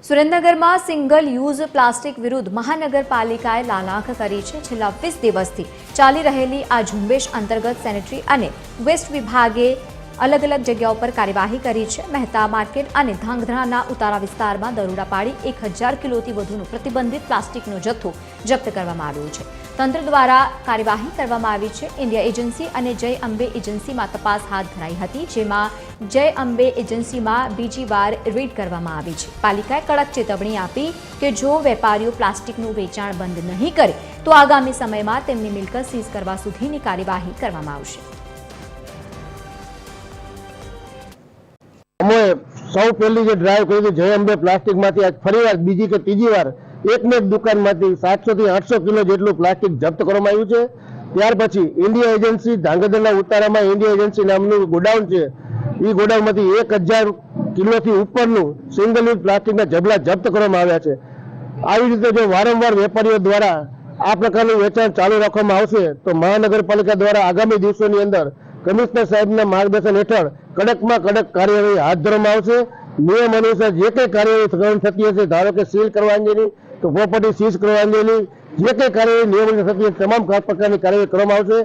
સુરેન્દ્રનગરમાં single use plastic વિરુદ્ધ મહાનગરપાલિકાએ લાલાખ કરી છે। છેલ્લા 20 દિવસથી ચાલી રહેલી આ ઝુંબેશ અંતર્ગત સેનેટરી અને વેસ્ટ વિભાગે અલગ અલગ જગ્યાઓ પર કાર્યવાહી કરી છે। મહેતા માર્કેટ અને ધાંગધ્રાના ઉતારા વિસ્તારમાં દરોડા પાડી 1000 કિલોથી વધુનું પ્રતિબંધિત પ્લાસ્ટિકનો જથ્થો જપ્ત કરવામાં આવ્યો છે। તંત્ર દ્વારા કાર્યવાહી કરવામાં આવી છે। ઇન્ડિયા એજન્સી અને જય અંબે એજન્સીમાં તપાસ હાથ ધરાઈ હતી, જેમાં જય અંબે એજન્સીમાં બીજી વાર રેડ કરવામાં આવી છે। પાલિકાએ કડક ચેતવણી આપી કે જો વેપારીઓ પ્લાસ્ટિકનું વેચાણ બંધ નહીં કરે તો આગામી સમયમાં તેમની મિલકત સીઝ કરવા સુધીની કાર્યવાહી કરવામાં આવશે। અમે સૌ પહેલી જે ડ્રાઈવ કરી હતી જય અંબે પ્લાસ્ટિકમાંથી આજ ફરીવાર બીજી કે ત્રીજી વાર એકને એક દુકાનમાંથી 700 થી 800 કિલો જેટલું પ્લાસ્ટિક જપ્ત કરવામાં આવ્યું છે। ત્યાર પછી ઇન્ડિયા એજન્સી ધાંગધ્રાના ઉતારામાં ઇન્ડિયા એજન્સી નામનું ગોડાઉન છે, એ ગોડાઉનમાંથી 1000 કિલોથી ઉપરનું સિંગલ યુઝ પ્લાસ્ટિકના જબલા જપ્ત કરવામાં આવ્યા છે। આવી રીતે જો વારંવાર વેપારીઓ દ્વારા આ પ્રકારનું વેચાણ ચાલુ રાખવામાં આવશે તો મહાનગરપાલિકા દ્વારા આગામી દિવસોની અંદર કમિશનર સાહેબના માર્ગદર્શન હેઠળ કડકમાં કડક કાર્યવાહી હાથ ધરવામાં આવશે। નિયમ અનુસાર જે કંઈ કાર્યવાહી થતી હશે, ધારો કે સીલ કરવા અંગેની તો પ્રોપર્ટી સીઝ કરવા અંગેની જે કંઈ કાર્યવાહી નિયમ અનુસાર થતી હશે, તમામ પ્રકારની કાર્યવાહી કરવામાં આવશે।